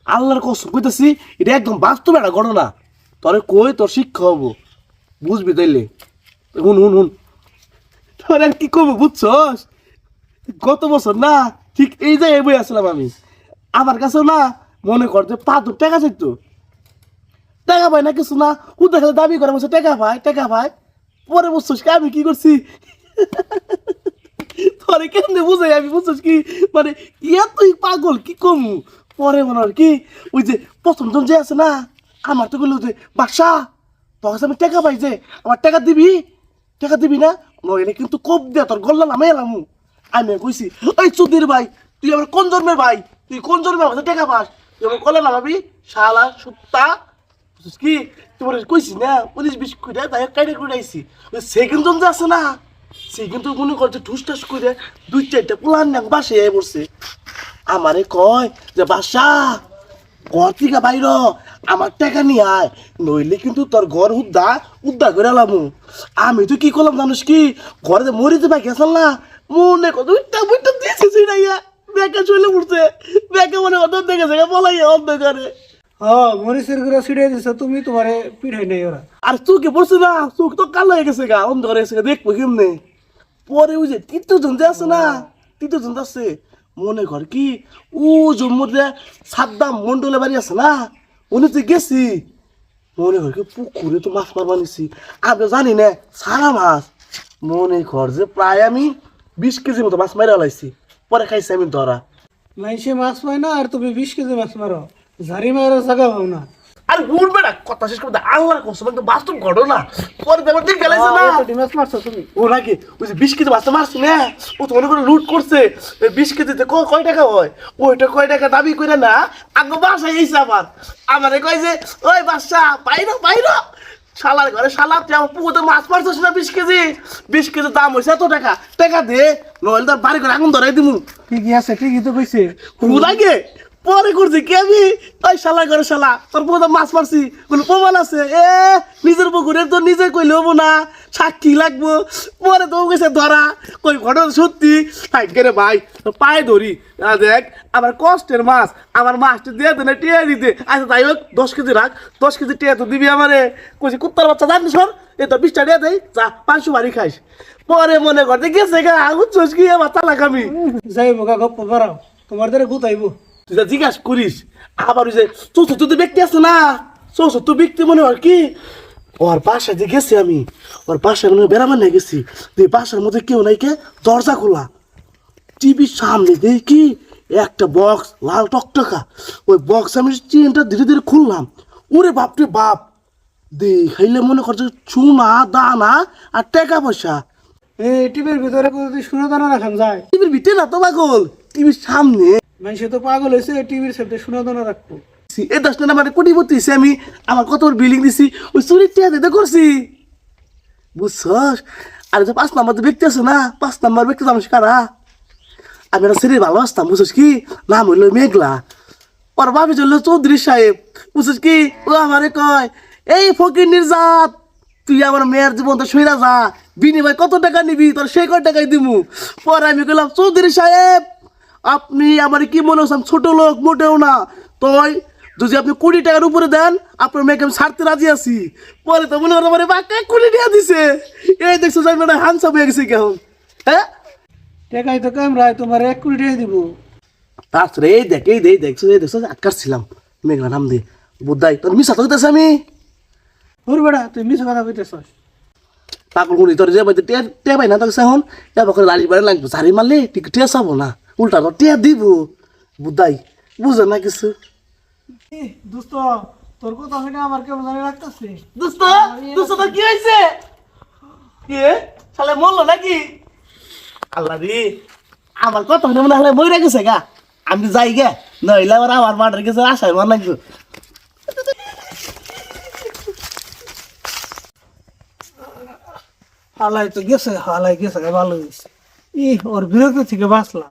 আল্লাহর কসম কইতাছি এটা একদম বাস্তব একটা ঘটনা। তোরে কই তোর শিক্ষা হবো, বুঝবি তাইলে। হুন হুন হুন, তোর আর কি করবো বুঝছস? গত বছর না ঠিক এই জায়গায় বই আসলাম আমি, আমার কাছে না মনে কর যে 5 টাকা চাইতো, টাকা পাই না কিছু না, উদ্ধার খেলে দাবি করে বলছে টাকা পাই টাকা পাই। পরে বুঝছস কি আমি কি করছি? তোরে কেমনে বুঝাই আমি, বুঝছস কি মানে তুই পাগল কি কমু। পরে মনে হয় কি ওই যে প্রথম জন যে আছে না, আমার তো বললো যে বাদশা তোর কাছে আমি টাকা পাই যে আমার টাকা দিবি না, নইলে কিন্তু কোপ দিয়ে তোর গল্লা নামে এলাম। আমি কইছি ওই চুদির ভাই তুই আমার কোন জন্মের ভাই, তুই কোন জন্মের আমাদের টাকা পাস, তুই আমার গল্লা নামাবি শালা সুত্তা। বুঝছিস কি তোমার কইছি না 19-20 কইরা তাই কাইটা কুড়াইছি। ওই সেকেন্ড জন যে আছে না সে কিন্তু মনে করছে ঠুসটাস করে 2-4টা প্লান না বাসে পড়ছে। আমারে কয় যে বাসা ঘর থেকে বাইর আমার টাকা নিয়ে আয়, নইলে কিন্তু তোর ঘর উদ্ধার করে এলাম। আমি তো কি করলাম জানিস কি, ঘরে মরিতে পাই গেছাল না, মনে কত বইটা দিয়েছে সিনাইয়া ব্যাকে চলে পড়ছে, ব্যাকে মনে অর্ধ দেখেছে বলাইয়া অন্ধকারে। মরিচের গুঁড়া ছিড়ে দিছে, তুমি তোমারে পিঠাই নেই ওরা। আর চোখে পড়ছে না, চোখ তো কালো হয়ে গেছে গা, অন্ধকার হয়ে গেছে গা, দেখবো কেমনে। পরে ওই যে তৃতীয়জন যে আছে না, তৃতীয়জন আছে মনে কর কি ও জম্মুর যে সাদ্দাম মন্ডলে বাড়ি আছে না, উনি তো গেছি মনে কর কি পুকুরে তো মাছ মারবা নিছি, আমি তো জানি না সারা মাছ। মনে কর যে প্রায় আমি 20 কেজি মতো মাছ মারা লাইছি, পরে খাইছি আমি ধরা। মাইসে মাছ পায় না আর তুমি 20 কেজি মাছ মারো, ঝাড়ি মারো জায়গা পাও না। আর উঠবে না কথা শেষ করতে, আল্লাহর কসম একদম বাস্তব ঘটনা। পরে ব্যাপার ঠিক গেলাইছে না, মাছ মারছো তুমি। ও নাকি ওই যে 20 কেজি মাছটা মারছি না, ও তো মনে করে লুট করছে। 20 কেজিতে কয় টাকা হয়, ওইটা কয় টাকা দাবি করে না আগে বাসায় এসে আমারে কয় যে ওই বাসা বাইরো শালার ঘরে শালা তুই আমার পুকুরতে মাছ মারছিস না 20 কেজি দাম হয়েছে এত টাকা দে, নইলে তোর বাড়ি করে আগুন ধরাই দিমু। ঠিকই আছে, ঠিকই তো কইছে। ও লাগে পরে করছি কি আমি ওই শালা ঘরে শালা তোর পুকুরতে মাছ মারছি কোনো প্রমাণ আছে? নিজের পুকুরে তো নিজে কইলে হবো না, সাক্ষী লাগবো। পরে তো গেছে ধরা, কই ঘটনা সত্যি রে ভাই পায়ে ধরি দেখ আমার কষ্টের মাছ, আমার মাছটা দিয়ে দে না টিয়া দিতে। আচ্ছা তাই হোক 10 কেজি রাখ, 10 কেজি টিয়া তো দিবি আমারে। কইছি কুত্তার বাচ্চা জানিস সর এ তো 20টা টিয়া দেয় যা 500 বাড়ি খাইস। পরে মনে করতে গেছে গা বুঝছস কি আমার তালাক আমি যাইবো গা গপ্প বাড়াও, তোমার দ্বারা গুতাইবো। তুই যা জিজ্ঞাসা করিস আবার ওই যে চতুর্থ ব্যক্তি আছে না, চতুর্থ ব্যক্তি মনে হয় কি ওর বাসায় যে গেছি আমি, ওর বাসায় মনে হয় বেড়ামান নিয়ে গেছি, বাসার মধ্যে কেউ নাই কে, দরজা খোলা, টিভির সামনে দেখি একটা বক্স লাল টকটকা, ওই বক্স আমি চেনটা ধীরে ধীরে খুললাম, ওরে বাপরে বাপ দেখাইলে মনে করছে সোনা দানা আর টাকা পয়সা। এই টিভির ভিতরে যদি শুনে দানা রাখান যায়, টিভির ভিতরে না তো পাগল, টিভির সামনে। মানুষে তো পাগল হয়েছে টিভির সাথে শুনে দানা রাখবো। এই 10 টাকা মানে কোটিপতি হয়েছি আমি, আমার কত বিল্ডিং দিছি ওই চুরির টিয়া দিতে করছি বুঝছস। আর যে 5 নাম্বার ব্যক্তি আছে না, 5 নাম্বার ব্যক্তি আমি কারা, আমি একটা ছেলে ভালোবাসতাম বুঝছিস কি, নাম হইলো মেঘলা, ওর বাপি চললো চৌধুরী সাহেব বুঝছিস কি। ও আমারে কয় এই ফকির নির্জাত তুই আমার মেয়ের জীবন তো সইরা যা, বিনিময় কত টাকা নিবি তোর সেই কয় টাকাই দিমু। পরে আমি বললাম চৌধুরী সাহেব আপনি আমার কি মনে হচ্ছেন ছোট লোক মোটেও না, তাই যদি আপনি 20 টাকার উপরে দেন আপনার মেয়েকে আমি ছাড়তে রাজি আছি। পরে তো মনে করো আমার বাক্কা 20 টাকা দিছে, এই দেখছো যাই মানে হানসা হয়ে গেছে কেমন। হ্যাঁ টাকাই তো কামড়ায়, তোমার 1 কোটি টাকা দিব। তারপরে এই দেখছো আটকাচ্ছিলাম মেঘলা নাম দিয়ে বুদ্ধাই তোর মিশা তো হইতেছে আমি ওর বেড়া তুই মিছা কথা কইতেছস। পাগল গুলি তোর যে টিয়া পাই না তো এখন এবার করে দাঁড়িয়ে বাড়ি লাগবে, ঝাড়ি মারলে ঠিক টিয়া চাবো না, উল্টা তো টিয়া দিব বুদ্ধাই বুঝে না কিছু। দোস্ত তোর কথা শুনে আমার কেমন জানি লাগতেছে। দোস্ত তোর কি হয়েছে? কি শালা মরলো নাকি? আল্লাহ রে আমার কথা শুনে মনে হলে মরে গেছে গা, আমি যাই গে নইলে আবার আমার মাঠের গেছে আশায় মন লাগবে। হালাই তো গেছে, হালাই গেছে ভালো হয়েছে। ওর বিরক্তি থেকে বাঁচলাম।